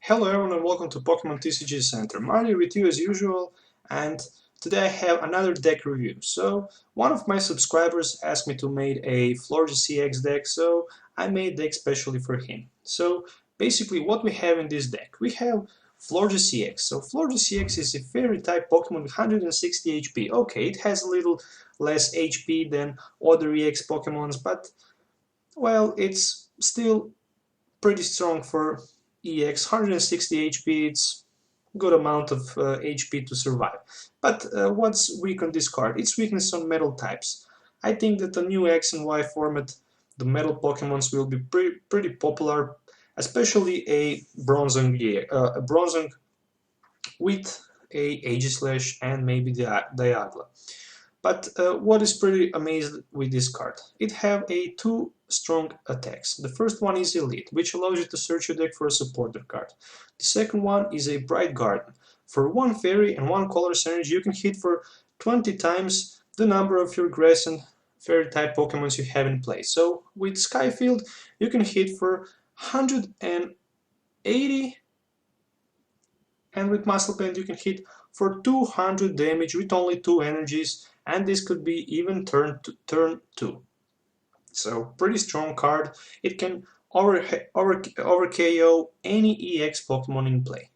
Hello everyone and welcome to Pokemon TCG Center. Mario with you as usual, and today I have another deck review. So one of my subscribers asked me to make a Florges CX deck, so I made a deck specially for him. So basically what we have in this deck, we have Florges CX. So Florges CX is a fairy type Pokemon with 160 HP. Okay, it has a little less HP than other EX Pokemons, but well, it's still pretty strong for EX, 160 HP, it's good amount of HP to survive. But what's weak on this card? It's weakness on metal types. I think that the new X and Y format, the metal Pokemons will be pretty popular, especially a Bronzong with a Aegislash and maybe the Diagla. But what is pretty amazing with this card? It have two strong attacks. The first one is Elite, which allows you to search your deck for a supporter card. The second one is a Bright Garden. For one fairy and one colorless energy, you can hit for 20 times the number of your grass and fairy type Pokemons you have in play. So with Skyfield, you can hit for 180, and with Muscle Band, you can hit for 200 damage with only 2 energies, and this could be even turn 2. So pretty strong card. It can over KO any EX Pokemon in play.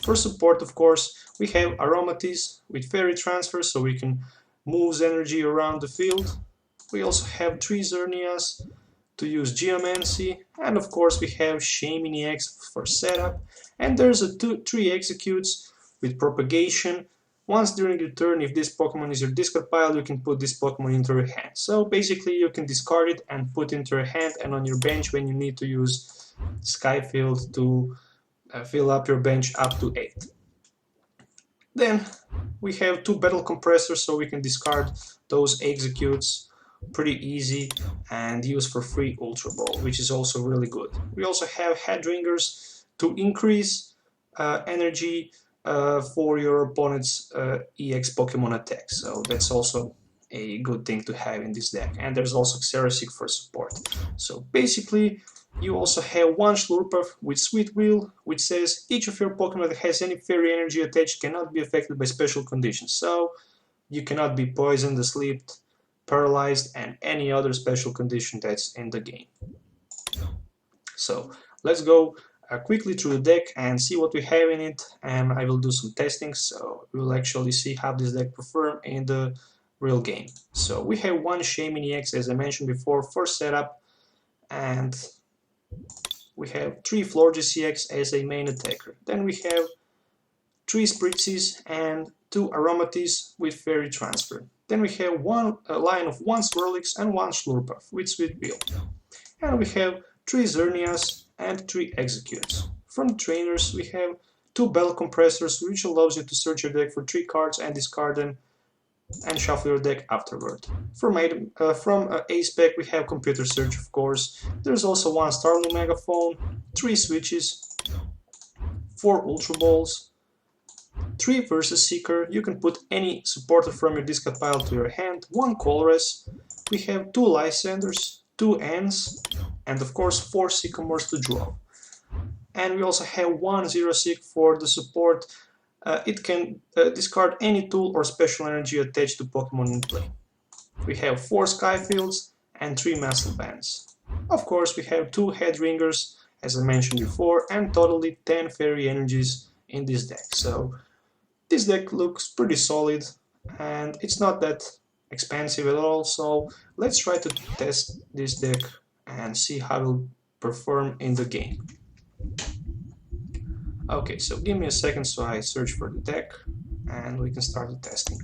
For support, of course, we have Aromatisse with Fairy Transfer, so we can move energy around the field. We also have 3 Xerneas to use Geomancy, and of course we have Shaymin EX for setup, and there's a 3 Executes with Propagation. Once during your turn, if this Pokemon is your discard pile, you can put this Pokemon into your hand. So basically you can discard it and put it into your hand and on your bench when you need to use Skyfield to fill up your bench up to 8. Then we have 2 Battle Compressors, so we can discard those Executes pretty easy and use for free Ultra Ball, which is also really good. We also have Headringers to increase energy for your opponent's EX Pokemon attack, so that's also a good thing to have in this deck. And there's also Xerasic for support. So basically you also have one Slurpuff with Sweet Wheel, which says each of your Pokemon that has any fairy energy attached cannot be affected by special conditions. So you cannot be poisoned, asleep, paralyzed, and any other special condition that's in the game. So let's go quickly through the deck and see what we have in it, and I will do some testing, so we will actually see how this deck performs in the real game. So we have one Shaymin EX, as I mentioned before, for setup, and we have 3 Florges EX as a main attacker. Then we have 3 Spritzes and 2 Aromatisse with Fairy Transfer. Then we have a line of 1 Swirlix and 1 Slurpuff with Sweet Wheel. And we have 3 Xerneas and 3 Executes. From trainers we have 2 Battle Compressors, which allows you to search your deck for 3 cards and discard them and shuffle your deck afterward. From Ace Pack we have Computer Search, of course. There's also 1 Starling Megaphone, 3 Switches, 4 Ultra Balls, 3 Versus Seeker. You can put any supporter from your discard pile to your hand, 1 Colress. We have 2 Lysanders, 2 Ants, and of course 4 Sycamores to draw. And we also have 1 Xerasic for the support. It can discard any tool or special energy attached to Pokemon in play. We have 4 Skyfields and 3 Muscle Bands. Of course we have 2 Headringers, as I mentioned before, and totally 10 Fairy Energies in this deck. So this deck looks pretty solid, and it's not that expensive at all, so let's try to test this deck and see how it will perform in the game. Okay, so give me a second so I search for the deck and we can start the testing.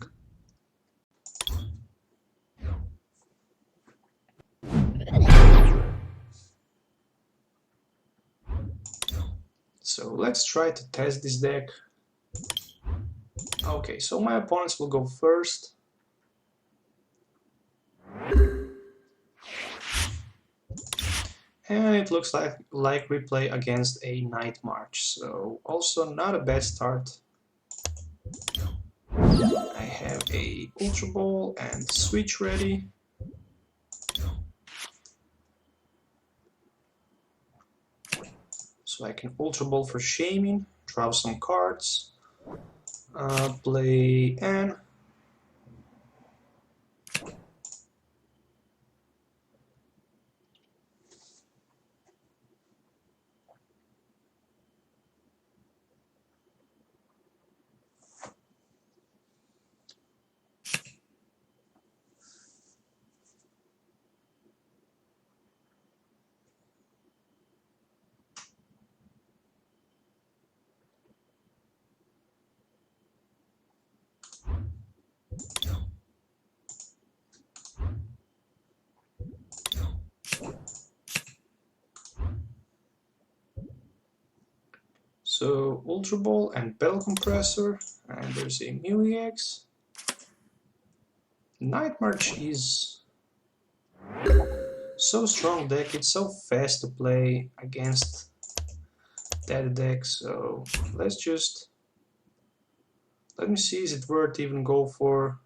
So let's try to test this deck. Okay, so my opponents will go first. And it looks like we play against a Night March, so also not a bad start. I have a Ultra Ball and Switch ready. So I can Ultra Ball for shaming, draw some cards, play N. So Ultra Ball and Bell Compressor, and there's a Mew EX. Night March is so strong deck, it's so fast to play against that deck, so let me see, is it worth even go for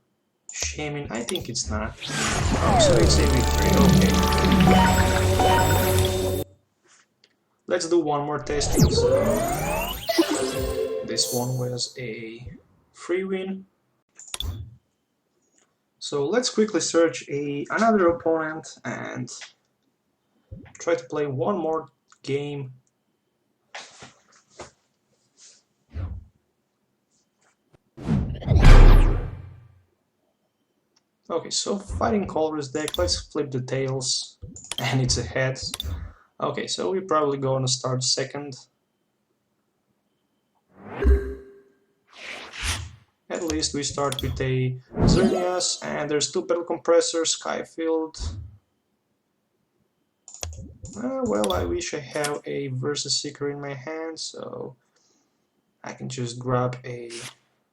shaming? I think it's not. Oh, so it's a victory, okay. Let's do one more testing. So this one was a free win. So let's quickly search another opponent and try to play one more game. Okay, so fighting Colress deck, let's flip the tails, and it's a heads. Okay, so we're probably gonna start second. At least we start with a Xerneas, and there's two Battle Compressors, Skyfield. Well, I wish I have a Versus Seeker in my hand, so I can just grab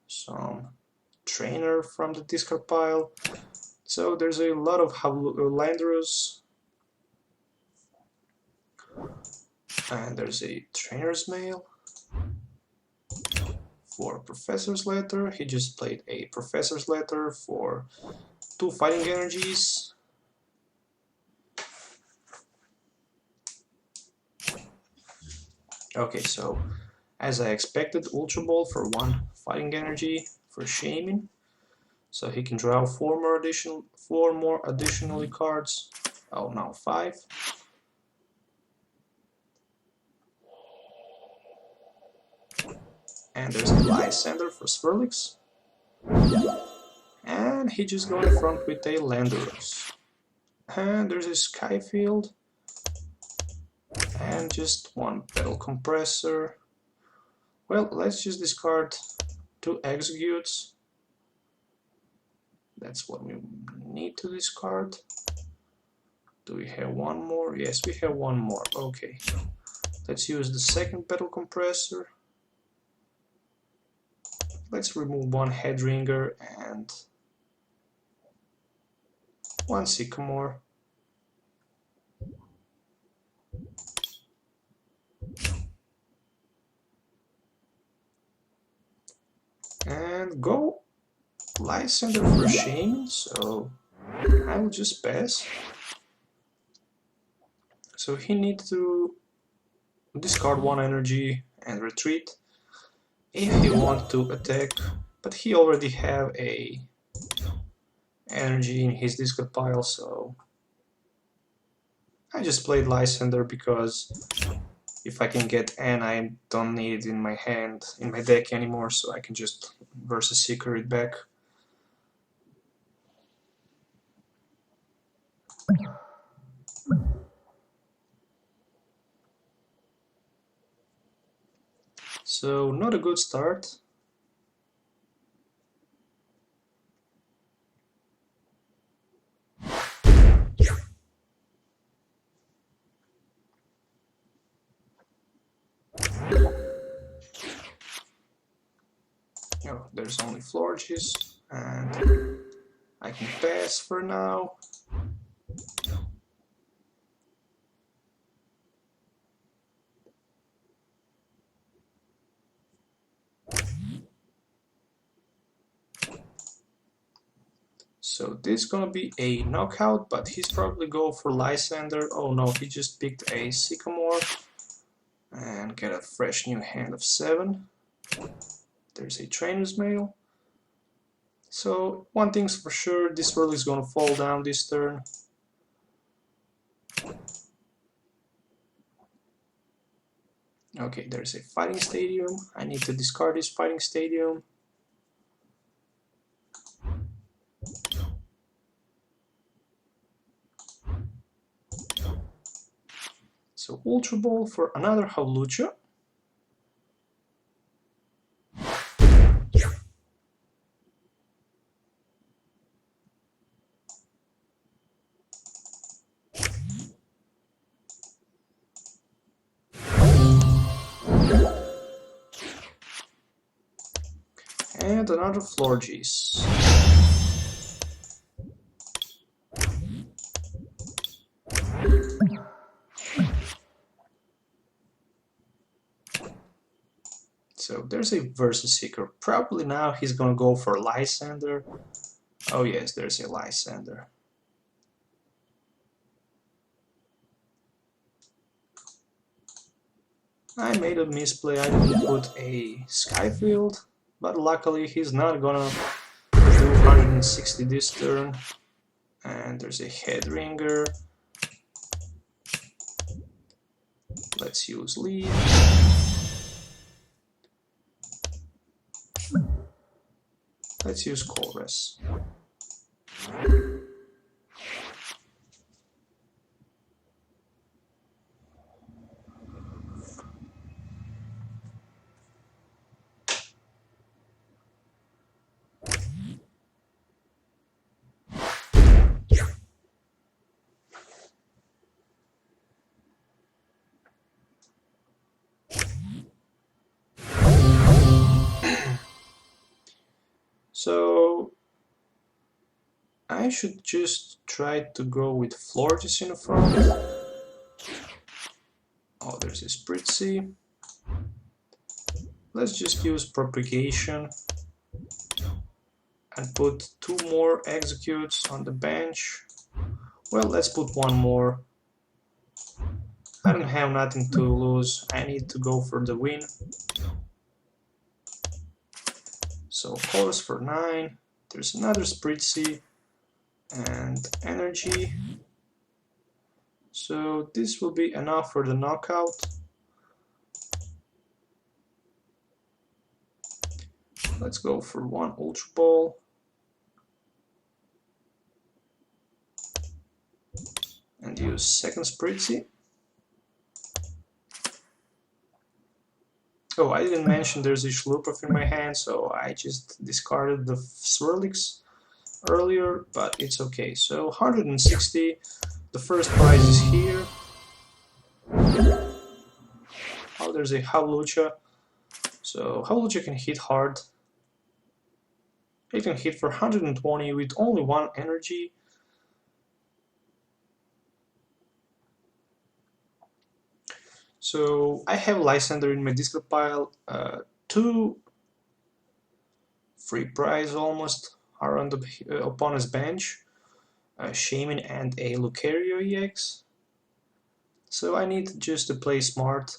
some trainer from the discard pile. So there's a lot of Landorus, and there's a Trainer's Mail for Professor's Letter. He just played a Professor's Letter for 2 Fighting Energies. Okay, so as I expected, Ultra Ball for 1 Fighting Energy for shaming. So he can draw 4 more additionally cards. Oh, now 5. And there's a Lysander for Swirlix. And he just go in front with a Landorus. And there's a Skyfield. And just 1 Battle Compressor. Well, let's just discard 2 Executes. That's what we need to discard. Do we have 1 more? Yes, we have 1 more. Okay. Let's use the second Battle Compressor. Let's remove 1 Headringer and 1 Sycamore. And go Lysander for shaming, so I will just pass. So he needs to discard 1 energy and retreat if he wants to attack, but he already have a energy in his discard pile, so I just played Lysander because if I can get N, I don't need it in my hand, in my deck anymore, so I can just Versus Seeker it back. So not a good start. Oh, there's only Florges, and I can pass for now. So this is gonna be a knockout, but he's probably go for Lysander. Oh no, he just picked a Sycamore. and get a fresh new hand of 7. There's a Trainer's Mail. So one thing's for sure, this Swirl is gonna fall down this turn. Okay, there's a Fighting Stadium. I need to discard this Fighting Stadium. So Ultra Ball for another Hawlucha. And another Florges. So there's a Versus Seeker. Probably now he's gonna go for Lysander. Oh yes, there's a Lysander. I made a misplay, I didn't put a Skyfield, but luckily he's not gonna do 160 this turn. And there's a Headringer. Let's use Lead. Let's use Chorus. So I should just try to go with Florges in the front. Oh, there's a Spritzy. Let's just use Propagation and put 2 more Executes on the bench. Well, let's put 1 more. I don't have nothing to lose. I need to go for the win. So Chorus for 9. There's another Spritzy and Energy. So this will be enough for the knockout. Let's go for 1 Ultra Ball. And use second Spritzy. Oh, I didn't mention there's a Schlupuff in my hand, so I just discarded the Swirlix earlier, but it's okay. So 160, the first prize is here. Oh, there's a Hawlucha. So Hawlucha can hit hard. It can hit for 120 with only 1 energy. So I have Lysander in my discard pile. 2 free prize almost are on the opponent's bench. Shaman and a Lucario EX. So I need just to play smart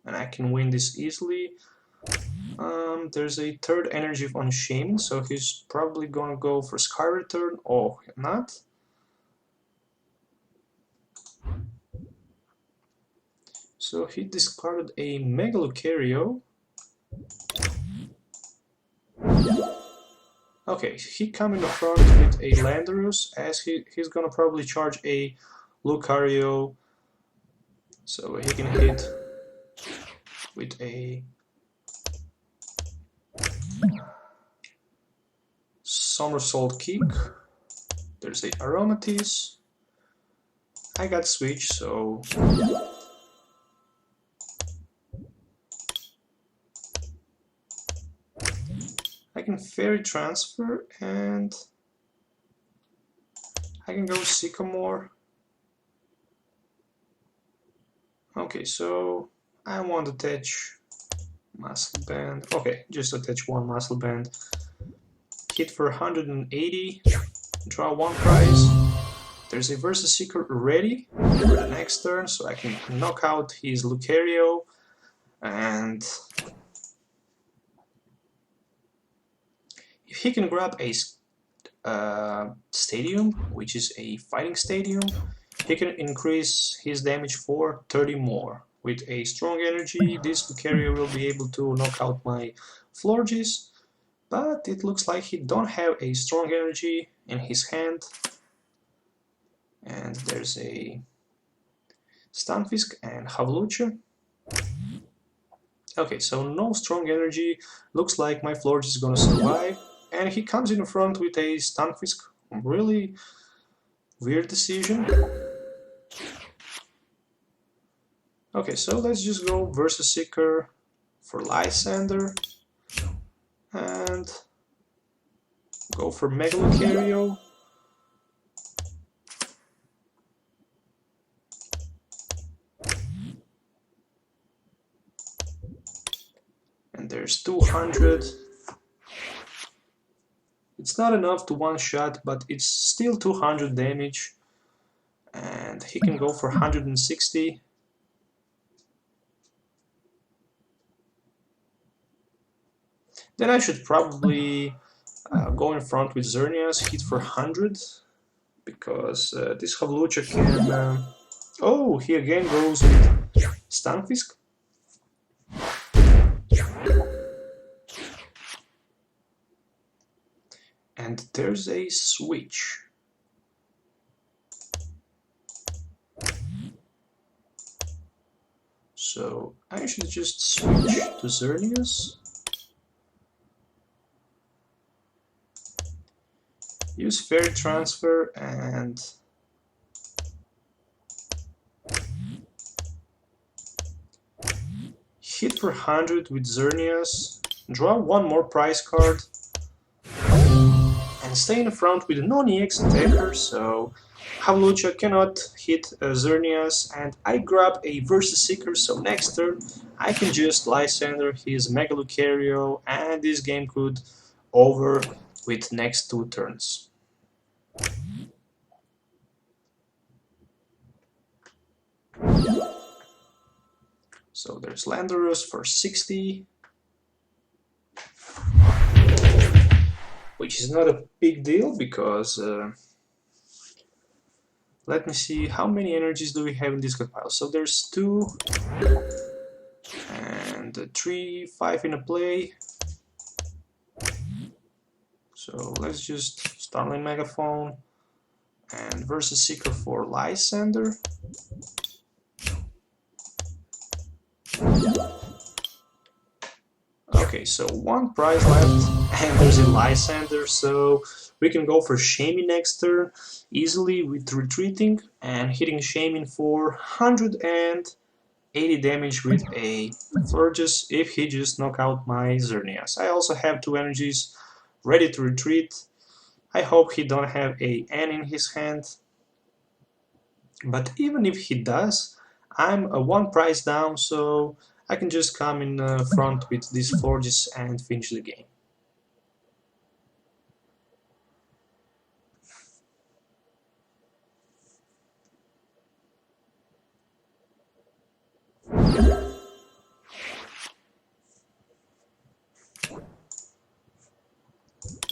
and I can win this easily. There's a 3rd energy on Shaman, so he's probably gonna go for Sky Return or not. So he discarded a Mega Lucario. Okay, he come in the front with a Landorus, as he's gonna probably charge a Lucario, so he can hit with a Somersault Kick. There's a Aromatisse. I got Switch, so I can Fairy Transfer and I can go Sycamore. Okay, so I want to attach Muscle Band. Okay, just attach 1 Muscle Band. Hit for 180, draw 1 prize. There's a Versus Seeker ready for the next turn, so I can knock out his Lucario And if he can grab a stadium, which is a fighting stadium, he can increase his damage for 30 more. With a strong energy, this Lucario will be able to knock out my Florges, but it looks like he don't have a strong energy in his hand. And there's a Stunfisk and Havlucha. Okay, so no strong energy. Looks like my Florges is gonna survive. And he comes in front with a Stunfisk. Really weird decision. Okay, so let's just go versus Seeker for Lysander. And go for Mega Lucario. And there's 200. It's not enough to one-shot, but it's still 200 damage. And he can go for 160. Then I should probably go in front with Xerneas, hit for 100. Because this Havlucha can... oh, he again goes with Stunfisk. And there's a switch. So I should just switch to Xerneas. Use Fairy Transfer and hit for 100 with Xerneas. Draw one more prize card. And stay in front with a non-EX attacker, so Havlucha cannot hit Xerneas, and I grab a Versus Seeker, so next turn I can just Lysander his Mega Lucario, and this game could over with next 2 turns. So there's Landorus for 60. Which is not a big deal because let me see how many energies do we have in this card pile. So there's 2 and 3, 5 in a play. So let's just Starling Megaphone and Versus Seeker for Lysander. Okay, so 1 prize left, and there's a Lysander, so we can go for Shaming next turn easily with retreating and hitting Shaming for 180 damage with a Florges if he just knock out my Xerneas. I also have 2 energies ready to retreat. I hope he don't have a N in his hand, but even if he does, I'm a 1 prize down, so I can just come in front with these Florges and finish the game.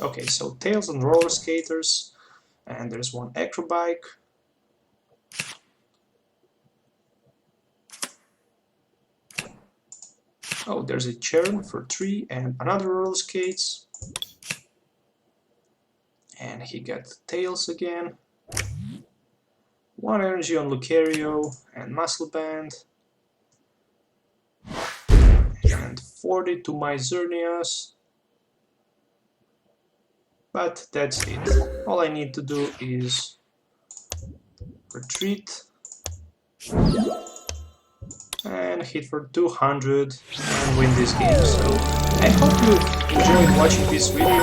Okay, so Tails and Roller Skaters, and there's 1 Acrobike. Oh, there's a Chern for 3 and another Roller Skates. And he got Tails again. 1 energy on Lucario and Muscle Band. And 40 to my Xerneas. But that's it. All I need to do is retreat and hit for 200 and win this game. So I hope you enjoyed watching this video.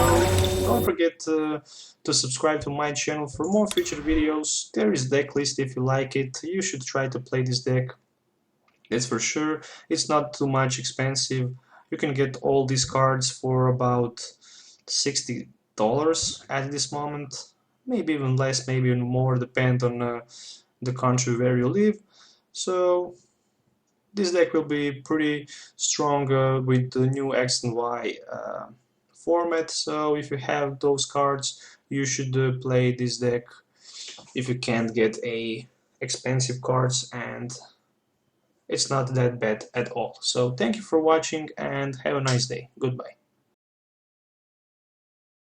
Don't forget to subscribe to my channel for more future videos. There is deck list if you like it. You should try to play this deck. That's for sure. It's not too much expensive. You can get all these cards for about $60 at this moment. Maybe even less, maybe even more, depend on the country where you live. So this deck will be pretty strong with the new X and Y format, so if you have those cards, you should play this deck if you can't get a expensive cards, and it's not that bad at all. So thank you for watching and have a nice day. Goodbye.